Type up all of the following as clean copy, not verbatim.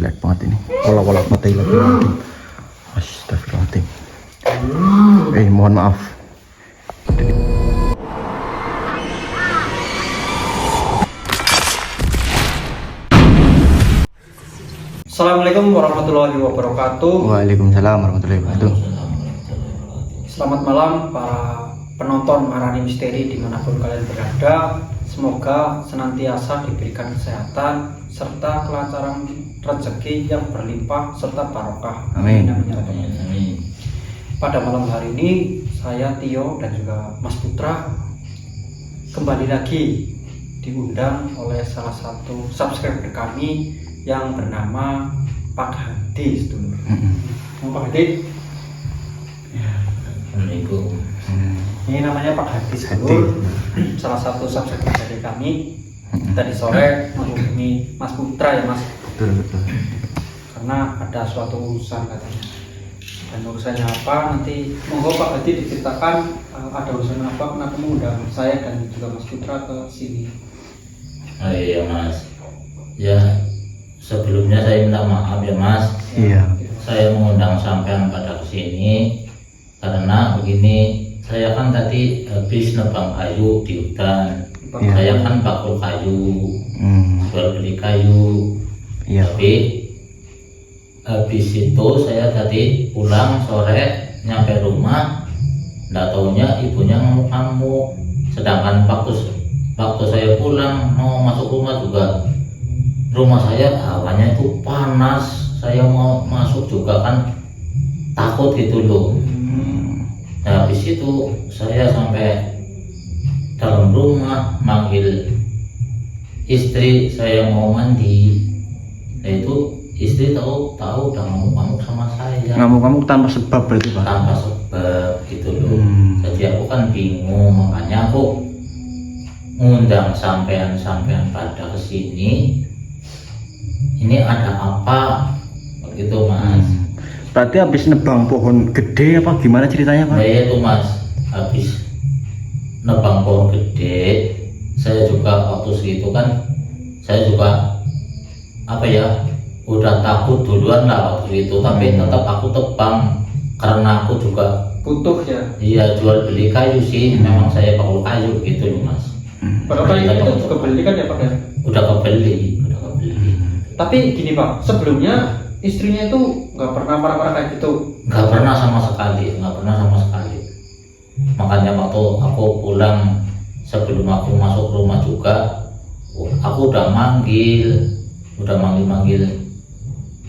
jelek banget ini. Pola-pola mati lagi. Astagfirullahaladzim. Mohon maaf. Assalamualaikum warahmatullahi wabarakatuh. Waalaikumsalam warahmatullahi wabarakatuh. Selamat malam para penonton Marani Misteri dimanapun kalian berada. Semoga senantiasa diberikan kesehatan serta kelancaran rezeki yang berlimpah serta barokah. Amin. Amin. Pada malam hari ini saya Tio dan juga Mas Putra kembali lagi diundang oleh salah satu subscriber kami yang bernama Pak Hadi, sedulur. Pak Hadi. Assalamualaikum. Ini namanya Pak Hadi, sedulur. Salah satu subscriber dari kami. Tadi sore menghubungi Mas Putra ya Mas. Betul. Karena ada suatu urusan katanya. Dan urusannya apa nanti monggo Pak Hadi diceritakan ada urusan apa, kenapa mengundang saya dan juga Mas Putra ke sini. Oh iya Mas. Ya sebelumnya saya minta maaf ya Mas. Iya. Saya mengundang sampean pada kesini karena begini, saya kan tadi habis nebang kayu di hutan. Iya. Saya kan bakul kayu, jual beli kayu. Iya. Tapi habis itu saya tadi pulang sore nyampe rumah, nggak taunya ibunya ngamuk-ngamuk. Sedangkan waktu saya pulang mau masuk rumah juga, rumah saya hawanya itu panas. Saya mau masuk juga kan takut gitu loh. Nah habis itu saya sampai dalam rumah manggil istri, saya mau mandi. Nah itu istri tahu udah ngamuk-ngamuk sama saya. Ngamuk-ngamuk tanpa sebab berarti Pak? Tanpa sebab gitu loh. Jadi aku kan bingung, makanya aku ngundang sampean pada kesini. Ini ada apa begitu Mas? Berarti habis nebang pohon gede apa gimana ceritanya Pak? Ya itu Mas, habis nebang pohon gede. Saya juga waktu segitu kan, saya juga apa ya, udah takut duluan lah waktu itu. Tapi tetap aku tebang karena aku juga Butuh ya. iya jual beli kayu sih. Memang saya bakul kayu gitu loh Mas. Padahal itu juga beli kan ya Pak ya? Udah kebeli. Tapi gini Pak, sebelumnya istrinya itu nggak pernah marah-marah kayak gitu. Nggak pernah sama sekali. Makanya waktu aku pulang, sebelum aku masuk rumah juga, aku udah manggil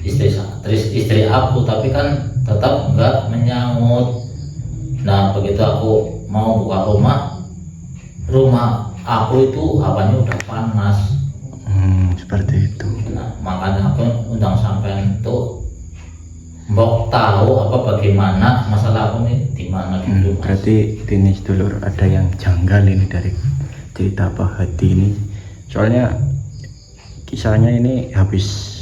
istri aku, tapi kan tetap nggak menyaut. Nah begitu aku mau buka rumah aku itu hawanya udah panas. Seperti itu. Nah, makanya aku undang sampean itu mbok tahu apa bagaimana masalah aku nih di mana gitu. Berarti ini sedulur ada yang janggal ini dari cerita Pak Hadi ini. Soalnya kisahnya ini habis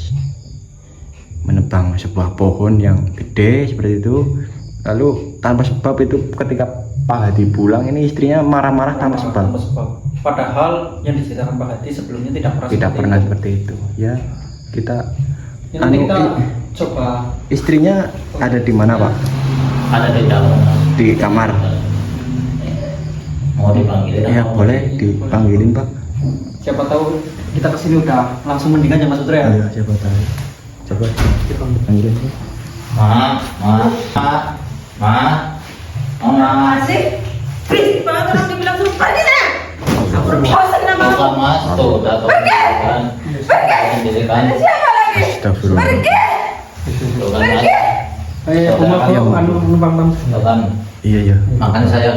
menebang sebuah pohon yang gede seperti itu. Lalu tanpa sebab itu ketika Pak Hadi pulang ini istrinya marah-marah tanpa sebab. Padahal yang diceritakan Pak Hadi sebelumnya tidak pernah seperti itu. Ya kita nanti kita coba. Istrinya ada di mana Pak? Ada di dalam. Di kamar. Mau dipanggilin? Ya boleh dipanggilin Pak. Siapa tahu kita kesini udah langsung mendingan ya Mas Putra ya. Iya siapa tahu. Coba dipanggilin Pak. Ma. Masih berisik banget orang dibilang suruh pergi sana. Aku udah bosan sama Bukan kamu. Mas, tuh udah tahu kan. Sendiri kan. Ada siapa lagi? Astagfirullah. Pergi. Tuh kan Mas. Tuh kan. Iya. Makanya saya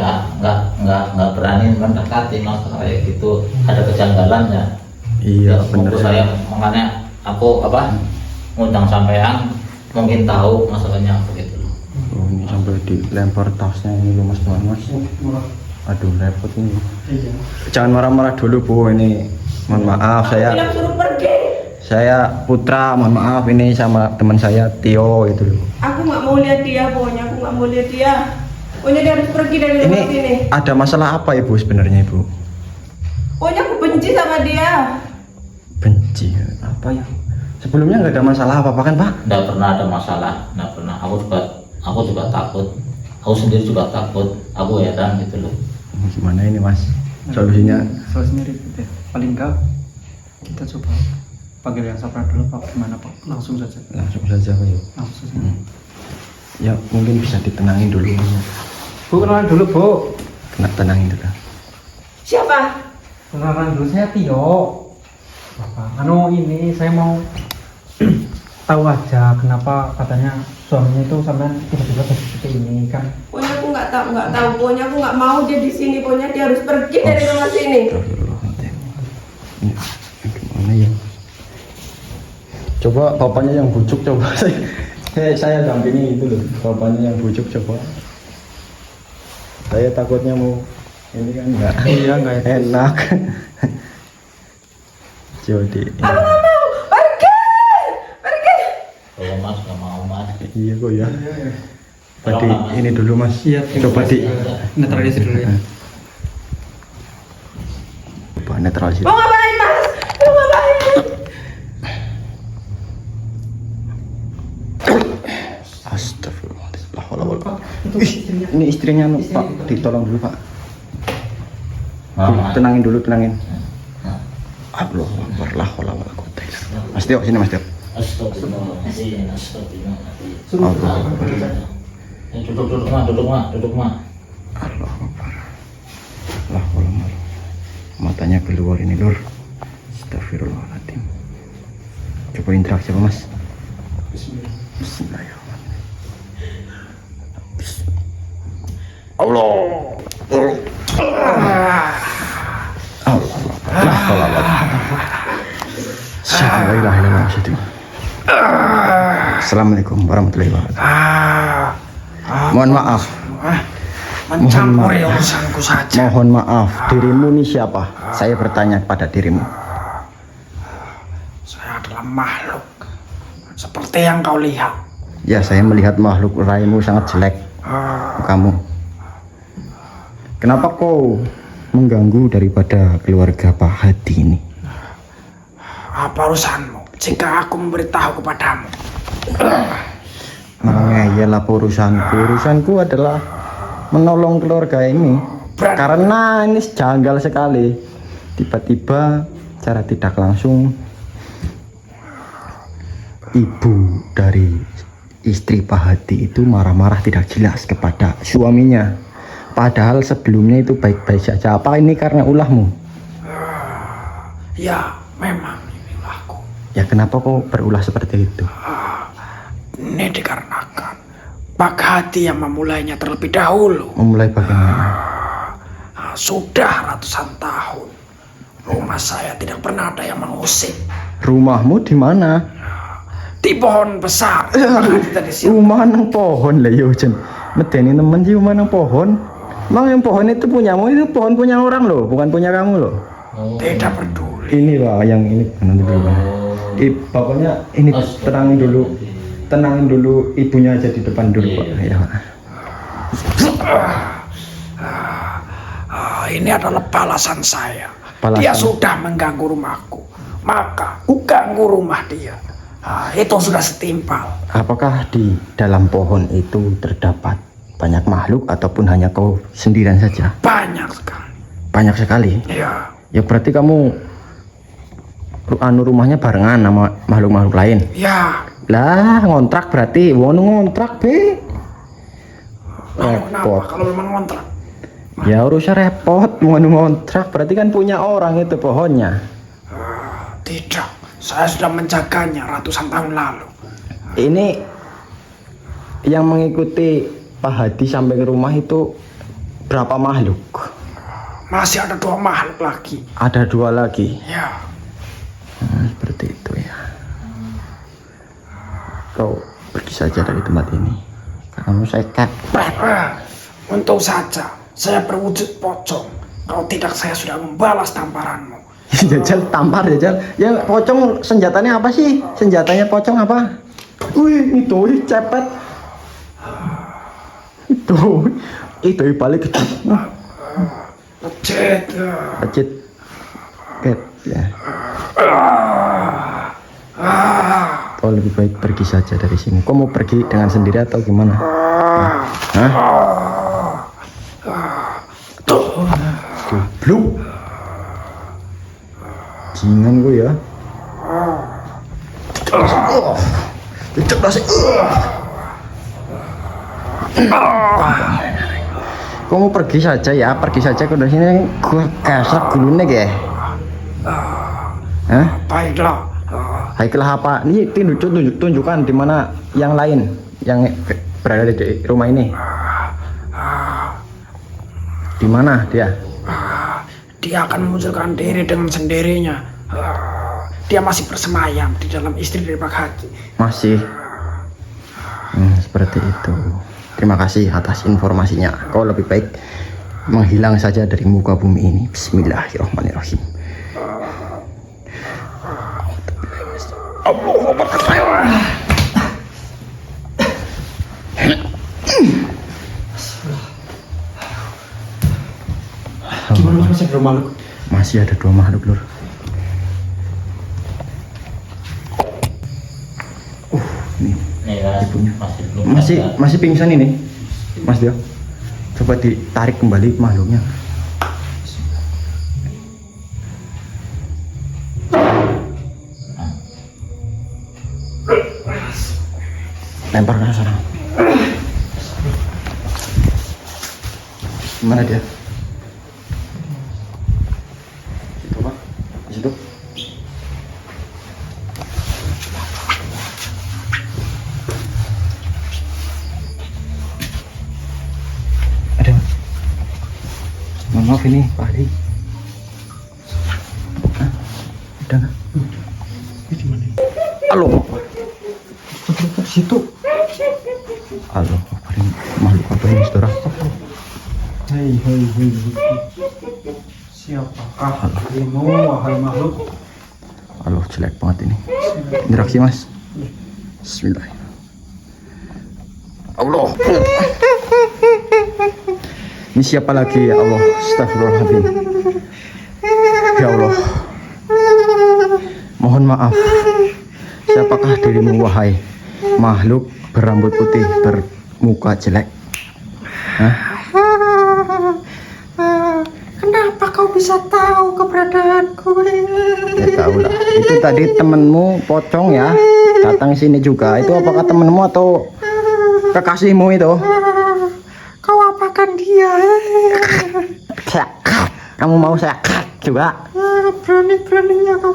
nggak berani mendekati Mas kayak gitu. Ada kejanggalannya. Iya Ya, benar. saya makanya aku ngundang sampean, mungkin tahu masalahnya apa gitu loh. Oh, ini sampai dilempar tasnya ini loh Mas. Aduh repot ini. Iya. Jangan marah-marah dulu Bu, ini mohon maaf Aku bilang suruh pergi. saya Putra, mohon maaf ini sama teman saya Tio itu loh. Aku nggak mau lihat dia, pokoknya aku nggak mau lihat dia. Pokoknya dia harus pergi dari Ini rumah sini. ada masalah apa Ibu sebenarnya Ibu? Pokoknya aku benci sama dia. Benci apa ya? Sebelumnya nggak ada masalah apa-apa kan Pak? Nggak pernah ada masalah, nggak pernah. Aku juga takut. Aku sendiri juga takut. Aku heran gitu loh. Gimana ini Mas? Solusinya? Solusinya ribet ya. Paling enggak kita coba panggil yang sabar dulu Pak. Gimana Pak? Langsung saja. Langsung saja Pak yuk. Langsung saja. Ya mungkin bisa ditenangin dulu. Bu, kenalan dulu Bu. Kena tenangin dulu. Siapa? Kenalan dulu, saya Tio. Bapak, ini saya mau tahu aja kenapa katanya suaminya itu sampai tiba-tiba seperti ini kan. Pokoknya aku nggak tahu. Pokoknya aku nggak mau dia di sini. Pokoknya dia harus pergi dari rumah sini. Astagfirullahaladzim. Ini gimana ya? Coba bapaknya yang bujuk coba saya dampingi itu loh. Bapaknya yang bujuk coba. Saya takutnya mau ini kan enggak. Iya, nggak enak. Jadi Aku nggak mau. Pergi. Kalau Mas nggak mau Mas. iya kok ya. Tadi ini dulu Mas. Iya, Coba di netralisir dulu ya. coba netralisir. Mau ngapain Mas? Mau ngapain? Astagfirullahaladzim. La haula wala quwwata. Ih, ini istrinya Pak, ditolong dulu Pak. Mas. Tenangin dulu, tenangin. Allah Akbar, la haula wala quwwata illa billah. Mas Tio, sini Mas Tio. Astagfirullahaladzim. Astagfirullahaladzim. Allah Akbar. Duduk mah. Allah Akbar. La haula wala quwwata. Matanya keluar ini, Lur. Astagfirullahaladzim. Coba interaksi apa Mas? Bismillahirrahmanirrahim. Allah. Assalamualaikum warahmatullahi wabarakatuh. Mohon maaf. Mencampuri urusanku saja. Mohon maaf. Dirimu ini siapa? Saya bertanya kepada dirimu. Saya adalah makhluk seperti yang kau lihat. Ya, saya melihat makhluk raimu sangat jelek. Kamu. Kenapa kau mengganggu daripada keluarga Pak Hadi ini? Apa urusanmu jika aku memberitahu kepadamu? Iyalah urusanku adalah menolong keluarga ini. Karena ini janggal sekali. Tiba-tiba secara tidak langsung ibu dari istri Pak Hadi itu marah-marah tidak jelas kepada suaminya. Padahal sebelumnya itu baik-baik saja. Apa ini karena ulahmu? Ya, memang ini ulahku. Ya kenapa kau berulah seperti itu? Ini dikarenakan Pak Hadi yang memulainya terlebih dahulu. Memulai bagaimana? Sudah ratusan tahun rumah saya tidak pernah ada yang mengusik. Rumahmu di mana? Di pohon besar. Rumah nang pohon lah yo jen. Medeni temen sih rumah nang pohon. Emang yang pohon itu punyamu, itu pohon punya orang loh, bukan punya kamu loh. Tidak peduli. Ini lah yang ini nanti dulu. Pokoknya ini tenangin dulu ibunya aja di depan dulu Pak. Ya, Pak. Ini adalah balasan saya. Balasan. Dia sudah mengganggu rumahku, maka ku ganggu rumah dia. Itu sudah setimpal. Apakah di dalam pohon itu terdapat banyak makhluk ataupun hanya kau sendirian saja? Banyak sekali. Banyak sekali. Ya, Ya berarti kamu rumahnya barengan sama makhluk-makhluk lain. ya. Lah ngontrak berarti mau ngontrak be. Lalu kenapa Repot. kalau memang kontrak? Ya urusnya repot mau ngontrak berarti kan punya orang itu pohonnya. Tidak, saya sudah menjaganya ratusan tahun lalu. Ini yang mengikuti Pak Hadi sampai ke rumah itu berapa makhluk? Masih ada 2 makhluk lagi. Ada 2 lagi. Ya, Seperti itu ya. Kau pergi saja dari tempat ini. Kamu saya kepret. untung saja saya berwujud pocong. Kalau tidak saya sudah membalas tamparanmu. Jajal tampar Jajal. Ya pocong senjatanya apa sih? Senjatanya pocong apa? Wih itu cepet. Itu balik kecil. Lecet. Pecit. Ya. kau lebih baik pergi saja dari sini. Kau mau pergi dengan sendiri atau gimana? Hah? Goblok. Jingan gue ya. Itu rasanya. Kau mau pergi saja ya, pergi saja ke sini. Gue kasar gulune ya. Hah? Baiklah. Baiklah apa? Ini tunjukkan di mana yang lain yang berada di rumah ini. Di mana dia? Dia akan memunculkan diri dengan sendirinya. Dia masih bersemayam di dalam istri dari Pak Haji. Masih. Seperti itu. Terima kasih atas informasinya. Kau lebih baik menghilang saja dari muka bumi ini. Bismillahirrahmanirrahim. Gimana masih ada makhluk? Masih ada 2 makhluk, Lur. Nih. Nih Mas, masih belum ada. Masih pingsan ini, Mas Dio. Coba ditarik kembali makhluknya. Lempar ke sana. Mana dia? Itu Pak. Di situ. Ada. Mohon maaf ini Pak Adi. Hah? Ada nggak? Ini di mana? Halo. Di situ. Halo. Paling makhluk apa ini, saudara? Hei. Siapakah dirimu, wahai makhluk? Halo, jelek banget ini. Interaksi Mas. Bismillah. Allah. Ini siapa lagi ya Allah? Astagfirullahaladzim. Ya Allah. Mohon maaf. Siapakah dirimu wahai makhluk berambut putih bermuka jelek? Hah? Kenapa kau bisa tahu keberadaanku? Ya tahu lah. Itu tadi temenmu pocong ya, datang sini juga. Itu apakah temenmu atau kekasihmu itu? Kau apakan dia? Saya cut. Kamu mau saya cut juga? Berani-beraninya kau.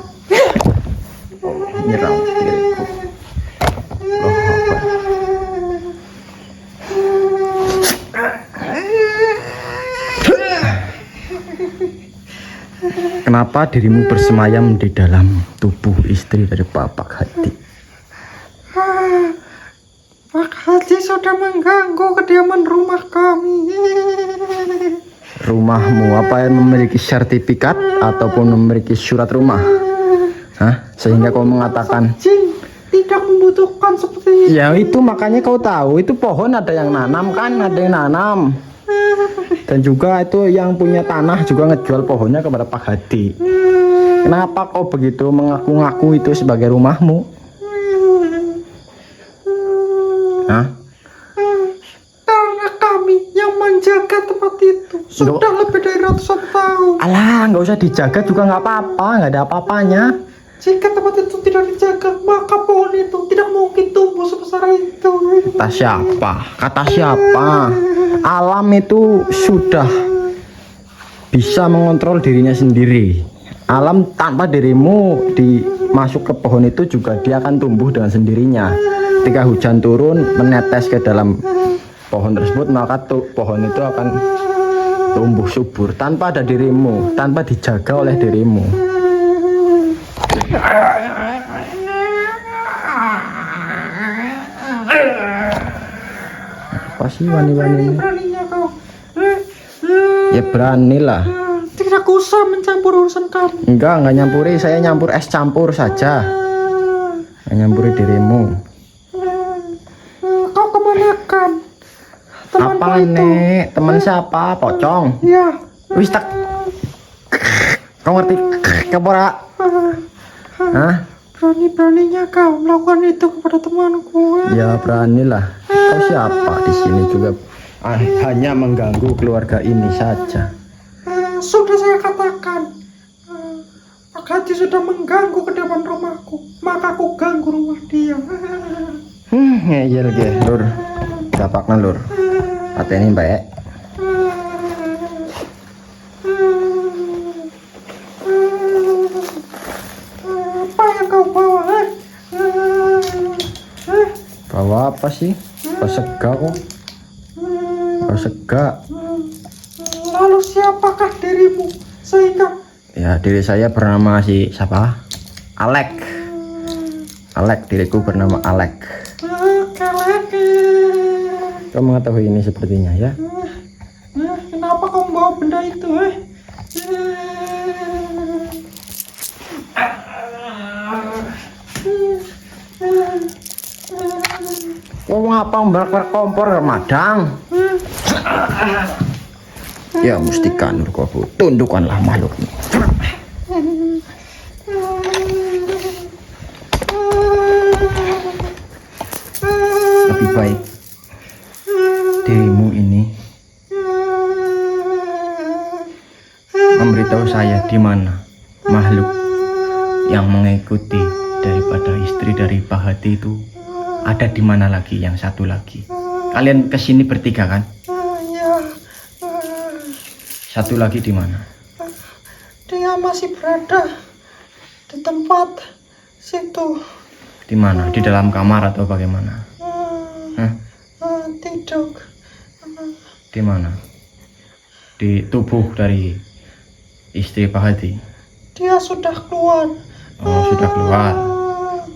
Nyerang diriku. Loh, apa? Kenapa dirimu bersemayam di dalam tubuh istri dari Bapak Hadi? Pak Haji sudah mengganggu kediaman rumah kami. Rumahmu apa yang memiliki sertifikat ataupun memiliki surat rumah? Hah? Sehingga kau mengatakan Jin tidak membutuhkan seperti itu. ya itu makanya kau tahu itu pohon ada yang nanam kan, ada yang nanam. Dan juga itu yang punya tanah juga ngejual pohonnya kepada Pak Hadi. Kenapa kau begitu mengaku-ngaku itu sebagai rumahmu? Hah? Karena kami yang menjaga tempat itu sudah lebih dari ratusan tahun. Alah, nggak usah dijaga juga nggak apa-apa, nggak ada apa-apanya. Jika tempat itu tidak dijaga, maka pohon itu tidak mungkin tumbuh sebesar itu. Kata siapa? Kata siapa? Alam itu sudah bisa mengontrol dirinya sendiri. Alam tanpa dirimu dimasuk ke pohon itu juga dia akan tumbuh dengan sendirinya. Ketika hujan turun menetes ke dalam pohon tersebut, maka pohon itu akan tumbuh subur tanpa ada dirimu, tanpa dijaga oleh dirimu. Apa sih wani-wani ini? Beraninya kau. Ya beranilah. Tidak usah mencampur urusan kami. Enggak nyampuri, saya nyampur es campur saja. Nggak nyampuri dirimu. Kau kemanakan? Temanku Apa itu. nek? Teman siapa? Pocong. Ya. Wis tak. Kau ngerti kepora? Hah? Berani-beraninya kau melakukan itu kepada temanku. Ya beranilah. Kau siapa di sini juga hanya mengganggu keluarga ini saja. Sudah saya katakan, Pak Haji sudah mengganggu kediaman rumahku, maka aku ganggu rumah dia. Ngeyel ge, Lur. Dapakna Lur. Pateni baik. Apa yang kau bawa? Bawa apa sih? Kau sega kok? Kau sega? Lalu siapakah dirimu sehingga Ya diri saya bernama siapa? Alek. Alek, diriku bernama Alek. Kau mengetahui ini sepertinya ya? kenapa kau membawa benda itu? Kau ngapa membakar kompor madang? Ya mustika Nurkobu, tundukkanlah makhluk ini. Lebih baik dirimu ini memberitahu saya di mana makhluk yang mengikuti daripada istri dari Pak Hati itu ada di mana lagi yang satu lagi. Kalian kesini bertiga kan? Satu lagi di mana? Dia masih berada di tempat situ. Di mana? Di dalam kamar atau bagaimana? Tidur. Di mana? Di tubuh dari istri Pak Hadi. Dia sudah keluar. Oh, sudah keluar.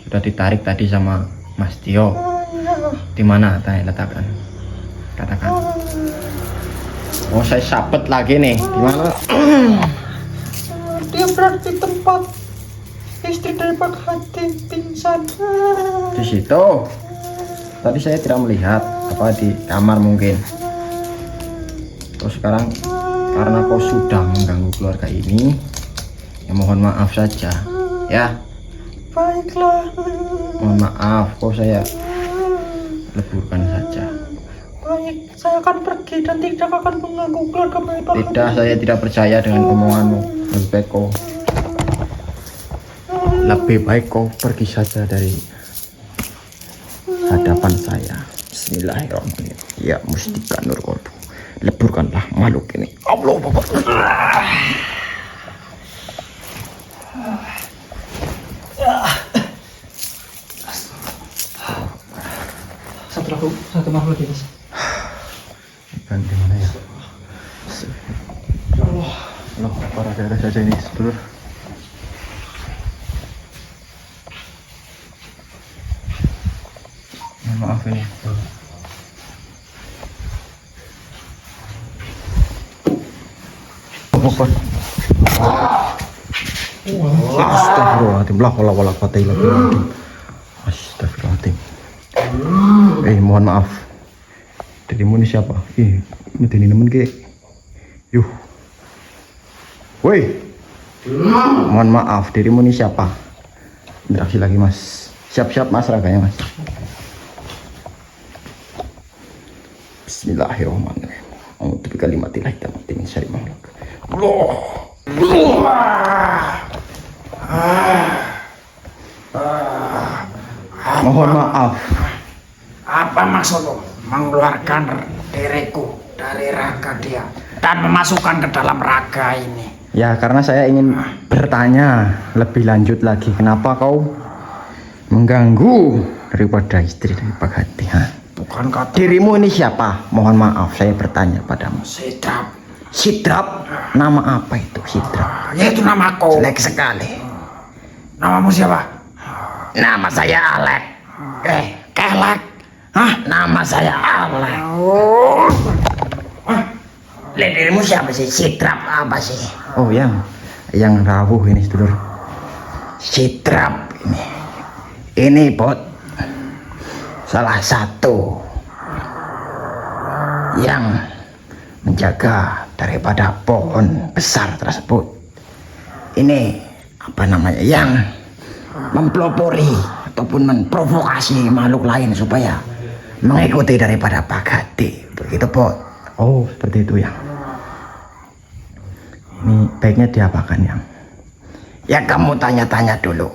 Sudah ditarik tadi sama Mas Tio. Ya. Di mana tanya letakkan? Katakan. Oh, saya sapet lagi nih. Di mana? Dia berada di tempat istri dari Pak Hadi pingsan. Di situ. Tadi saya tidak melihat, apa di kamar mungkin. Terus sekarang karena kau sudah mengganggu keluarga ini, ya mohon maaf saja, ya. Baiklah. Mohon maaf, kok saya leburkan saja. Baik, saya akan pergi dan tidak akan mengganggu keluarga Pak Hadi. Tidak, saya tidak percaya dengan omonganmu. Lebih baik kau pergi saja dari hadapan saya. Bismillahirrahmanirrahim. Ya mustika Nurkobu, leburkanlah makhluk ini. Allah Akbar. Satu makhluk lagi, Mas. Ikan di mana ya? Allah, para daerah saja ini, sedulur. Maaf ini. Apa? Astagfirullahaladzim. La haula wala quwata illa billah. Astagfirullahaladzim. Mohon maaf. Dirimu ini siapa? Medeni nemen ke. Yuh. Woi. Mohon maaf, dirimu ini siapa? Interaksi lagi, Mas. Siap-siap, Mas, raganya, Mas. Bismillahirrahmanirrahim. A'udzu bikalimatillahi tammati min syarri ma khalaq. Mohon maaf. Apa maksudmu mengeluarkan diriku dari raga dia dan memasukkan ke dalam raga ini? Ya, karena saya ingin bertanya lebih lanjut lagi. Kenapa kau mengganggu daripada istri dari Pak Hadi? Bukan kata Dirimu ini siapa? Mohon maaf, saya bertanya padamu. Sidrap. Sidrap? Nama apa itu Sidrap? Yaitu namaku. Jelek sekali. Namamu siapa? Nama saya Alek. Kelek. Hah? Nama saya Alek. Dirimu siapa sih? Sidrap apa sih? Oh, yang rawuh ini, sedulur. Sidrap ini. Ini bot. Salah satu yang menjaga daripada pohon besar tersebut. Ini apa namanya, yang mempelopori ataupun memprovokasi makhluk lain supaya mengikuti daripada Pak Gade. Begitu, Pot. Oh, seperti itu, Yang. Ini baiknya diapakan, Yang? Ya kamu tanya-tanya dulu.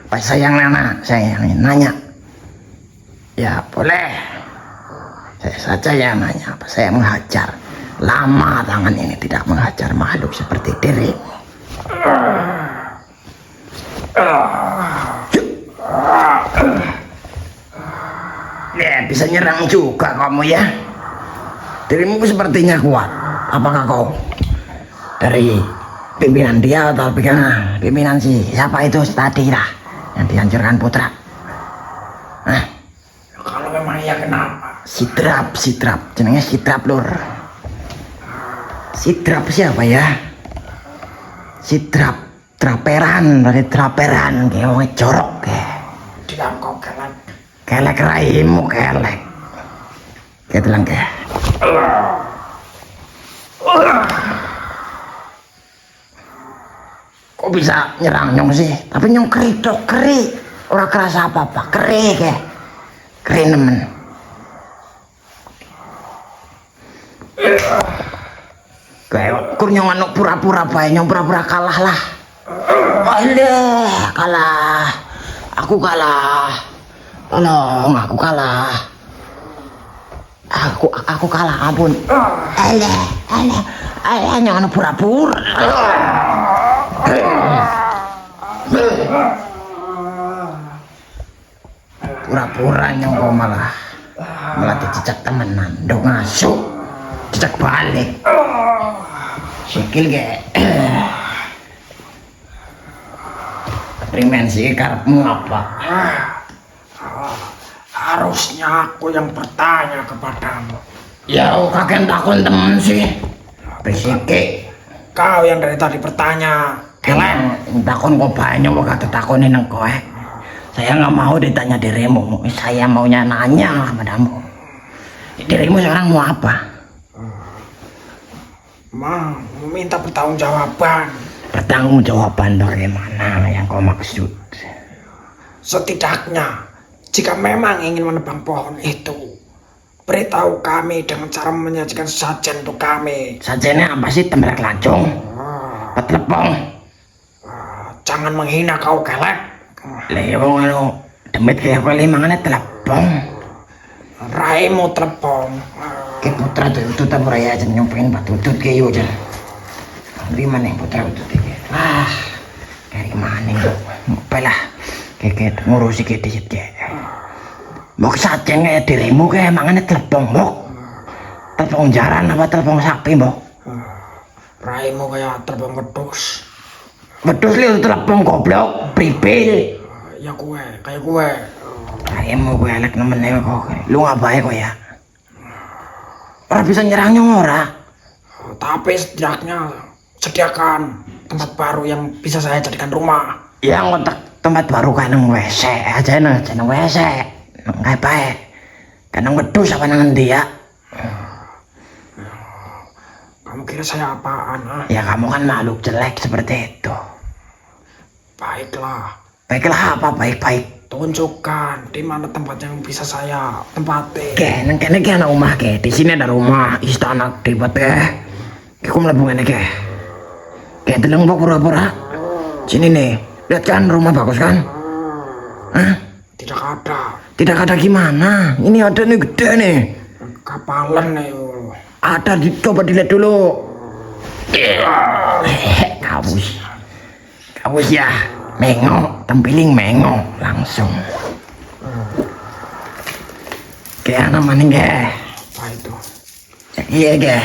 Pas saya yang nanya. Ya boleh. Saya saja yang nanya. Apa saya menghajar? Lama tangan ini tidak menghajar makhluk seperti dirimu. Ya bisa nyerang juga kamu ya. Dirimu sepertinya kuat. Apakah kau dari pimpinan dia atau pimpinan si siapa itu tadi lah yang dihancurkan Putra? Nah, Kalau memang iya kenapa? Sidrap, jenengnya Sidrap lur. Sidrap siapa ya? Sidrap, traperan dari traperan, kayak wong jorok kayak. Diam kau kelak. Kelek raimu kelek. Kayak telang kayak. Kok bisa nyerang nyong sih? Tapi nyong keri. Orang kerasa apa-apa, keri kayak. Keri nemen. Kayak kur nyong anu pura-pura bae, nyong pura-pura kalah lah. Alah, kalah. Aku kalah. Tolong, aku kalah. Aku kalah, ampun. Alah, nyong anu pura-pura. Pura-pura nyong kok malah dicicak temenan, dong ngasuh, cicak balik. Sikil ge. Dimensi karepmu apa? Harusnya aku yang bertanya kepadamu. Ya kakek takon temen sih. Besike. Kau yang dari tadi bertanya. Keleng, takon kok banyak kok takonin nang kowe. Saya nggak mau ditanya dirimu. Saya maunya nanya padamu. Dirimu sekarang mau apa? Meminta pertanggungjawaban. Pertanggungjawaban bagaimana yang kau maksud? Setidaknya, jika memang ingin menebang pohon itu, beritahu kami dengan cara menyajikan sajian untuk kami. Sajiannya apa sih? Temblak lancung? Petelepong? Jangan menghina kau kelek. Lewong anu demit kayak kowe limangane telepong. Raimu telepon. Ke Putra tuh itu tabur ya aja nyumpain batu tutut ke yo aja. Di mana yang Putra tutut ke? Dari mana itu? Ngapalah? Kayak ngurusi ke dikit ke. Mbok sajen kayak dirimu kayak mangane telepon mbok. Telepon jaran apa telepon sapi mbok? Raimu kayak telepon wedhus. Wedhus lihat telepon goblok, pripil. Ya gue, kayak gue. Raimu gue elek nemen kok. Lu ngapain kok ya? Orang bisa nyerangnya ora. Tapi setidaknya sediakan tempat baru yang bisa saya jadikan rumah. Yang otak tempat baru kan nang WC aja nang WC. Nggak baik. Kan nang wedhus apa nang dia? Kamu kira saya apaan? Ah? Ya kamu kan makhluk jelek seperti itu. Baiklah. Baiklah apa baik-baik? Tunjukkan di mana tempat yang bisa saya tempati. Ke, nang kene ke ana rumah ke. Di sini ada rumah istana debat ke. Aku mlebu ngene ke. Ke deleng mbok pura-pura. Sini nih. Lihat kan rumah bagus kan? Hah? Tidak ada. Tidak ada gimana? Ini ada nih gede nih. Kapalan nih. Ada coba dilihat dulu. Kabus ya. Mengo, tempiling mengo langsung. Kayak apa nih ge? Apa itu? Iya ge.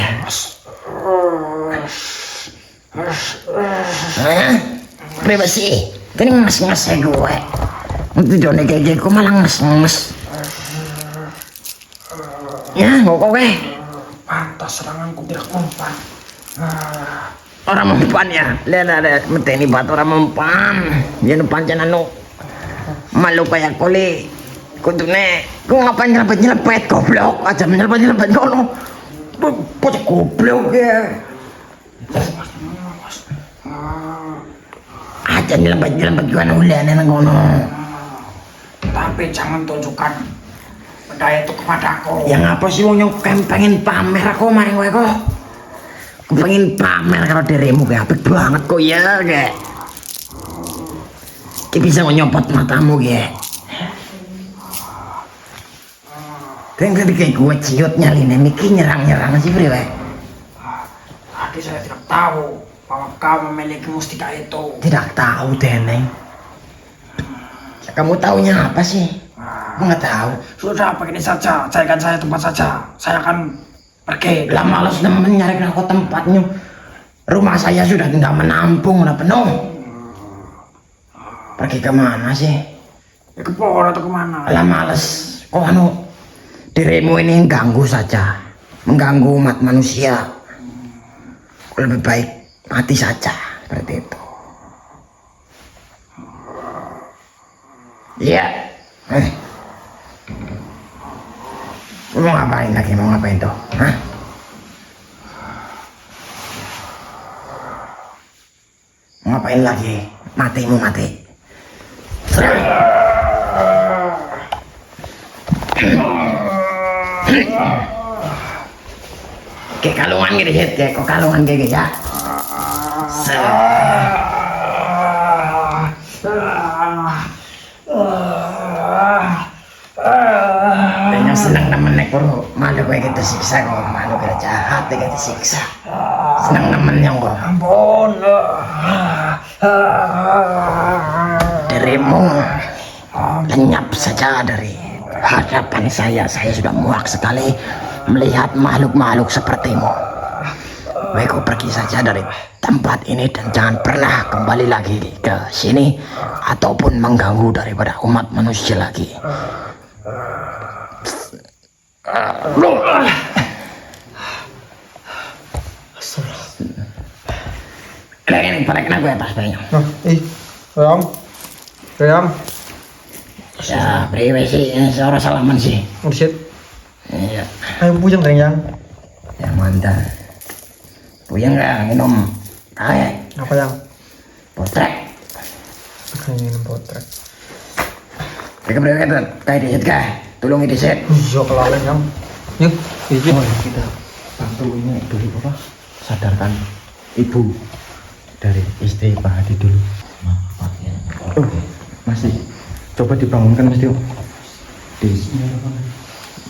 Berapa sih? Ini nges-nges ya gue. Nanti doni kayak gue malah nges-nges. Ya, nggak kowe. Pantas seranganku tidak mempan. Orang mempan ya, lihat meteni batu orang mempan. Dia pancen anu malu kayak kuli. Kudune, ku ngapain nyelpet goblok aja nyelpet ngono. Bocah goblok ya. Aja Jangan lempat gua ulian nang ngono. Tapi jangan tunjukkan benda itu kepadaku. Yang apa sih wong pengen pamer aku maring kowe kok. Pengen pamer karo dirimu kayak apik banget kok ya kayak. Ki bisa nyopot matamu ya. Kayak kayak gue ciut nyaline Miki nyerang sih bre. Tadi saya tidak tahu bahwa kau memiliki mustika itu. Tidak tahu Deneng. Kamu taunya apa sih? Aku nggak tahu. Sudah begini saja, carikan saya tempat saja. Saya akan pergi. Lah malas nemen nyari aku tempatnya. Rumah saya sudah tidak menampung, udah penuh. Pergi kemana sih? Ya, ke pohon atau kemana? Lah males. Oh dirimu ini ganggu saja, mengganggu umat manusia. Lebih baik mati saja seperti itu. Iya. Mau ngapain lagi? Mau ngapain tuh? Hah? Mau ngapain lagi? Matimu mati. Kayak kalungan gitu ya, kayak kok kalungan kayak gitu ya. Kayaknya senang nemenek bro, malu kayak gitu siksa kok, malu kayak jahat kayak gitu siksa. Senang nemennya kok. Ampun. Dirimu lenyap saja dari hadapan saya sudah muak sekali melihat makhluk-makhluk sepertimu. Baik, kau pergi saja dari tempat ini dan jangan pernah kembali lagi ke sini ataupun mengganggu daripada umat manusia lagi. Kalian pada kena gue atas banyak. Reyang. Ya, priwe sih, seorang salaman sih. Ursit. Iya. Ayo bujang Reyang. Ya mantap. Puyeng nggak minum kayak Apa yang? potrek. Minum potret. Mereka berkata kayak diset kah? Tolong diset. Iya kelalen yang. Yuk, iya. Kita bantu ini dulu apa? Sadarkan ibu dari istri Pak Hadi dulu. Oh, masih. Coba dibangunkan Mas Tio.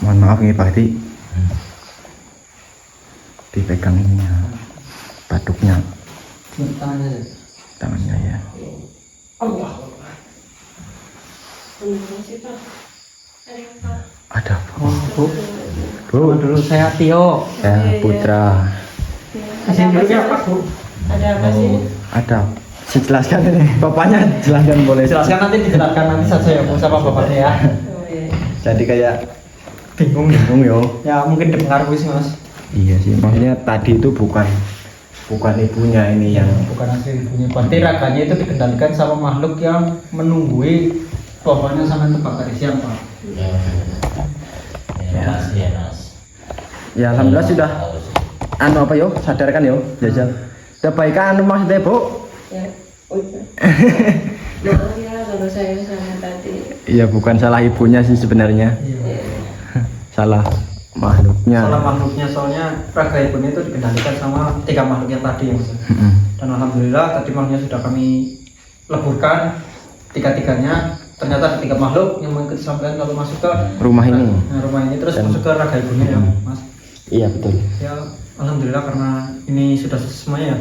Mohon maaf ini Pak Hadi. Dipegang ininya, batuknya, tangannya ya. Allah. Ada apa? Bu. Bu, Dulu saya Tio. ya Putra. Kasih dulu ya Pak Bu. Ada apa sih? Ada. Jelaskan ini, bapaknya jelaskan boleh. Jelaskan nanti dijelaskan nanti saja ya Bu sama bapaknya ya. Oh iya. Jadi kayak Bingung. bingung yo. Ya mungkin dipengaruhi sih Mas. Iya sih, maksudnya tadi itu bukan ibunya ini yang Bukan asli ibunya. Berarti raganya itu dikendalikan sama makhluk yang menunggui bapaknya sampai tebak dari siang Pak. Ya, makasih ya Mas. ya alhamdulillah sudah anu apa yo, sadarkan yo, jajal. Kebaikan maksudnya Bu. Ya, udah. Maaf ya kalau saya sama tadi. Iya, bukan salah ibunya sih sebenarnya. Iya. Salah makhluknya. Salah makhluknya soalnya raga ibunya itu dikendalikan sama 3 makhluk yang tadi ya Mas. Mm-mm. Dan alhamdulillah tadi makhluknya sudah kami leburkan 3-tiganya. Ternyata ada 3 makhluk yang mengikuti sampean kalau masuk ke Rumah ini. Nah, rumah ini terus Dan- masuk ke raga ibunya ya Mas. Iya betul. Ya alhamdulillah karena ini sudah semuanya ya.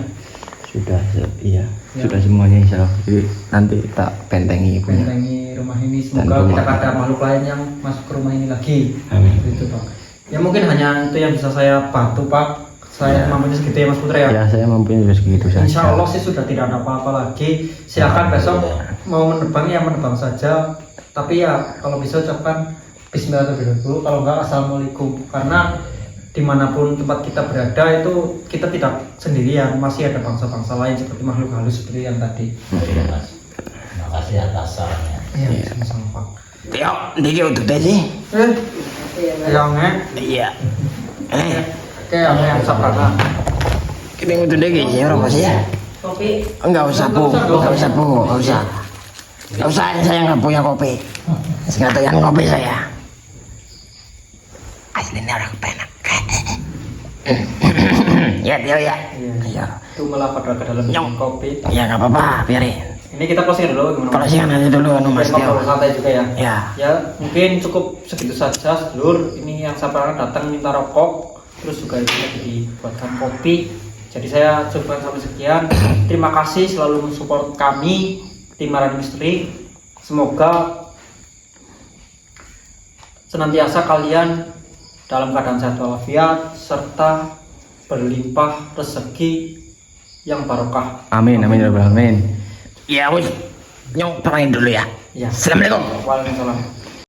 Sudah, iya. Ya. Sudah semuanya insya Allah. Jadi nanti tak bentengi ibunya. Bentengi rumah ini, Dan semoga rumah. tidak ada makhluk lain yang masuk ke rumah ini lagi. Amin. Itu Pak. Ya mungkin hanya itu yang bisa saya bantu Pak. Saya mampunya segitu ya Mas Putra ya. Ya saya mampunya juga segitu saja. Insya Allah sih sudah tidak ada apa-apa lagi. Silakan besok mau menebang ya menebang saja. Tapi ya kalau bisa ucapkan Bismillah terlebih dahulu. Kalau enggak Assalamualaikum. Karena dimanapun tempat kita berada itu kita tidak sendirian. Masih ada bangsa-bangsa lain seperti makhluk halus seperti yang tadi. Iya Mas. Makasih atas sarannya. Iya, sama-sama Pak. Tio, diki untuk teh sih. Yang Iya. kayak yang saprana. Kita untuk diki sih orang masih ya. kopi. Enggak usah bu, enggak usah bu, enggak usah. Enggak usah, saya nggak punya kopi. Sekalian kopi saya. Aslinya orang kepenak. Ya, dia ya. Iya. Itu malah pada ke dalam minum kopi. Ya nggak apa-apa, biarin. Ini kita closing dulu gimana? Kalau siang aja dulu, anu Mas Biar Tio. ngobrol santai juga ya. Ya. Ya mungkin cukup segitu saja sedulur. Ini yang sabar datang minta rokok, terus juga itu dibuatkan kopi. Jadi saya coba sampai sekian. Terima kasih selalu mensupport kami tim Marani Misteri. Semoga senantiasa kalian dalam keadaan sehat walafiat serta berlimpah rezeki yang barokah. Amin, amin, ya rabbal alamin. Ya wis, nyong perain dulu ya. Ya. Assalamualaikum. Waalaikumsalam.